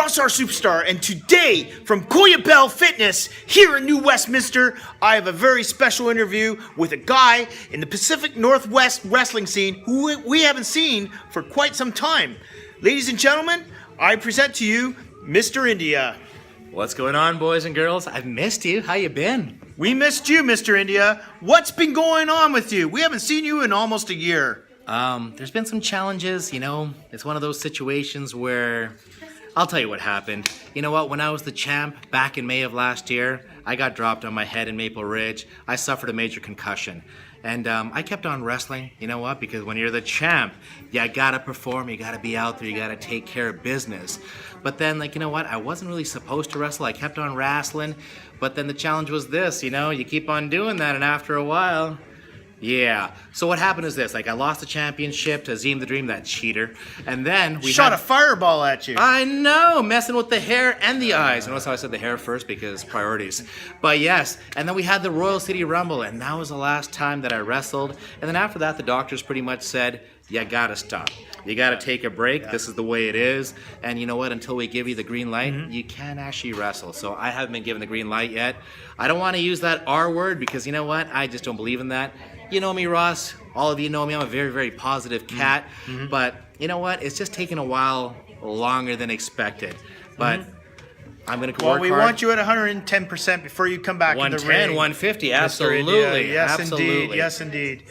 Ross R. Superstar, and today from Koya Bell Fitness here in New Westminster, I have a very special interview with a guy in the Pacific Northwest wrestling scene who we haven't seen for quite some time. Ladies and gentlemen, I present to you Mr. India. What's going on, boys and girls? I've missed you. How you been? We missed you, Mr. India. What's been going on with you? We haven't seen you in almost a year. There's been some challenges, It's one of those situations where I'll tell you what happened. You know what? When I was the champ back in May of last year, I got dropped on my head in Maple Ridge. I suffered a major concussion. And I kept on wrestling, you know what? Because when you're the champ, you gotta perform, you gotta be out there, you gotta take care of business. But then, you know what? I wasn't really supposed to wrestle. I kept on wrestling. But then the challenge was this, you keep on doing that, and after a while, yeah. So what happened is this, I lost the championship to Azim the Dream, that cheater. And then we shot a fireball at you. I know, messing with the hair and the eyes. Notice how I said the hair first because priorities. But yes, and then we had the Royal City Rumble, and that was the last time that I wrestled. And then after that, the doctors pretty much said, you gotta stop. You gotta take a break. This is the way it is. And you know what? Until we give you the green light, you can't actually wrestle. So I haven't been given the green light yet. I don't want to use that R word because you know what? I just don't believe in that. You know me, Ross. All of you know me. I'm a very, very positive cat. But you know what? It's just taking a while longer than expected. But I'm going to work hard. Well, we want you at 110% before you come back in the 110, ring. 150, absolutely. Yes, absolutely. indeed. Yes, indeed.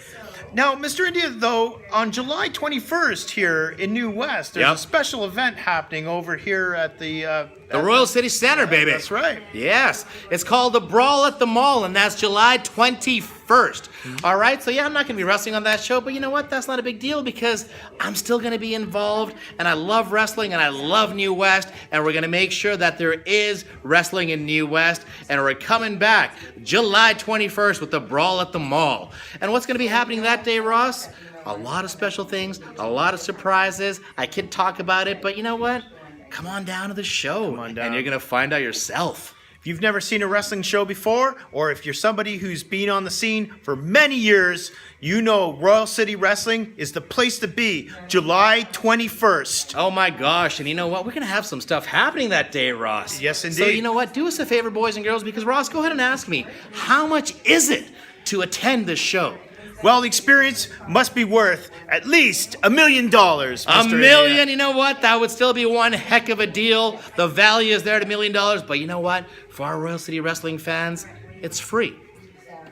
Now, Mr. India, though, on July 21st here in New West, there's a special event happening over here at the Royal City Center, baby. That's right. Yes. It's called the Brawl at the Mall, and that's July 21st. All right? So, yeah, I'm not going to be wrestling on that show, but you know what? That's not a big deal because I'm still going to be involved, and I love wrestling, and I love New West, and we're going to make sure that there is wrestling in New West, and we're coming back July 21st with the Brawl at the Mall. And what's going to be happening that day, Ross? A lot of special things, a lot of surprises. I could talk about it, but you know what? Come on down to the show, and you're going to find out yourself. If you've never seen a wrestling show before, or if you're somebody who's been on the scene for many years, you know Royal City Wrestling is the place to be, July 21st. Oh my gosh, and you know what? We're going to have some stuff happening that day, Ross. Yes, indeed. So you know what? Do us a favor, boys and girls, because Ross, go ahead and ask me, how much is it to attend this show? Well, the experience must be worth at least $1 million, Mr. $1 million, India. you know what? That would still be one heck of a deal. The value is there at $1 million, but you know what? For our Royal City Wrestling fans, it's free.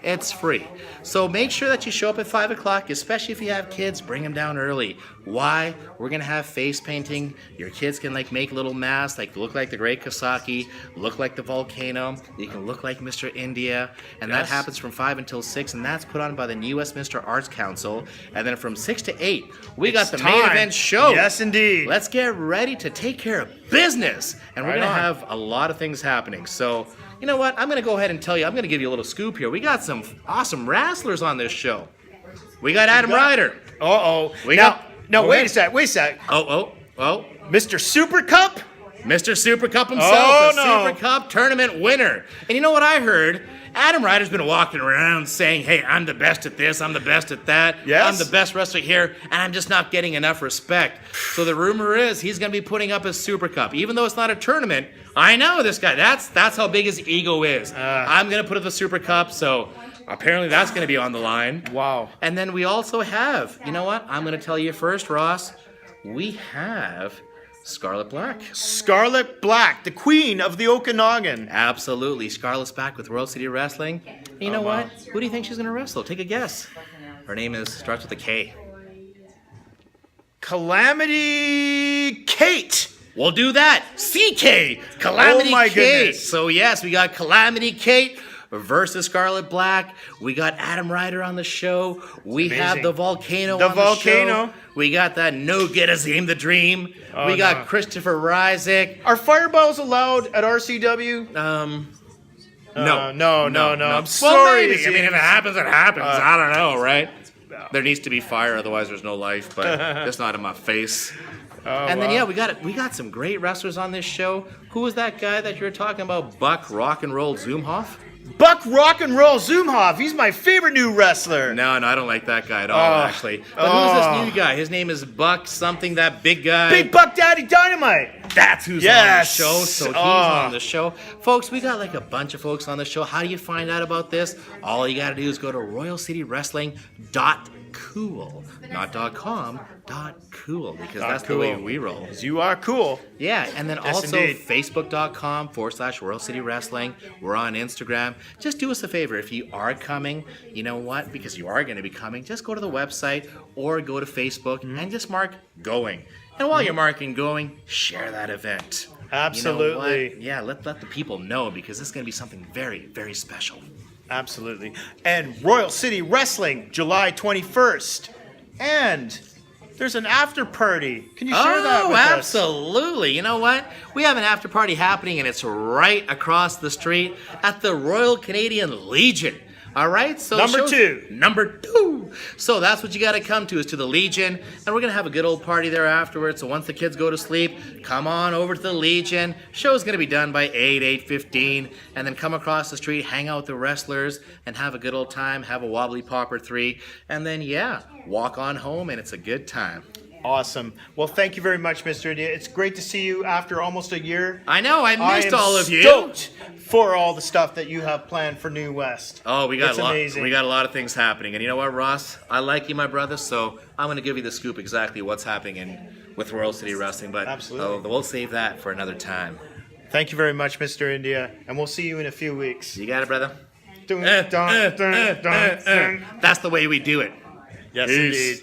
It's free. So make sure that you show up at 5 o'clock, especially if you have kids, bring them down early. Why? We're going to have face painting. Your kids can make little masks, look like the Great Kosaki, look like the volcano. You can look like Mr. India. And that happens from 5 until 6, and that's put on by the New Westminster Arts Council. And then from 6 to 8, we got the main event show. Yes, indeed. Let's get ready to take care of business. And we're going to have a lot of things happening. So, you know what? I'm going to go ahead and tell you, I'm going to give you a little scoop here. We got some awesome wrestlers on this show. We got Adam Ryder. Uh-oh. Now, wait a sec. Oh. Mr. Super Cup? Mr. Super Cup himself, Oh, the no. Super Cup tournament winner. And you know what I heard? Adam Ryder's been walking around saying, hey, I'm the best at this, I'm the best at that, Yes. I'm the best wrestler here, and I'm just not getting enough respect. So the rumor is he's going to be putting up his Super Cup. Even though it's not a tournament, I know this guy. That's how big his ego is. I'm going to put up the Super Cup, so apparently that's going to be on the line. Wow. And then we also have, you know what? I'm going to tell you first, Ross. We have Scarlet Black. Scarlet Black, the queen of the Okanagan. Absolutely. Scarlet's back with Royal City Wrestling. And you know what? Who do you think she's going to wrestle? Take a guess. Her name starts with a K. Calamity Kate. We'll do that. CK. Calamity Oh my Kate. goodness. So yes, we got Calamity Kate versus Scarlet Black. We got Adam Ryder on the show. We have the Volcano on the show. We got that No-Get Azim the Dream. We got Christopher Ryzik. Are fireballs allowed at RCW? No. I'm sorry. Maybe. I mean, if it happens, it happens. I don't know, right? There needs to be fire, otherwise there's no life, but it's not in my face. And then, we got some great wrestlers on this show. Who was that guy that you were talking about, Buck Rock and Roll Zumhoff? Buck Rock and Roll Zumhoff. He's my favorite new wrestler. No, I don't like that guy at all, actually. But who's this new guy? His name is Buck something, that big guy. Big Buck Daddy Dynamite. That's who's Yes. on the show. So he's on the show. Folks, we got like a bunch of folks on the show. How do you find out about this? All you got to do is go to royalcitywrestling.cool. Not .com, .cool, because that's the way cool. we roll. 'Cause you are cool. Yeah, and then Yes, also indeed. Facebook.com/Royal City Wrestling. We're on Instagram. Just do us a favor. If you are coming, you know what? Because you are going to be coming, just go to the website or go to Facebook and just mark going. And while you're marking going, share that event. Absolutely. You know what? Yeah, let the people know because this is going to be something very, very special. Absolutely. And Royal City Wrestling, July 21st. And there's an after party. Can you share that with us? Absolutely. You know what? We have an after party happening, and it's right across the street at the Royal Canadian Legion. All right? So Number two. Number 2. So that's what you got to come to, is to the Legion, and we're going to have a good old party there afterwards. So once the kids go to sleep, come on over to the Legion. Show's going to be done by 8:15, and then come across the street, hang out with the wrestlers, and have a good old time, have a Wobbly Popper 3, and then, walk on home, and it's a good time. Awesome. Well, thank you very much, Mr. India. It's great to see you after almost a year. I know, I missed am all of you. Stoked for all the stuff that you have planned for New West. Oh, we got It's a lot. amazing. We got a lot of things happening, and you know what, Ross? I like you, my brother. So I'm going to give you the scoop exactly what's happening with Royal City Wrestling. But Absolutely. we'll save that for another time. Thank you very much, Mr. India, and we'll see you in a few weeks. You got it, brother. Dun, dun, dun, dun, dun. That's the way we do it. Yes, indeed.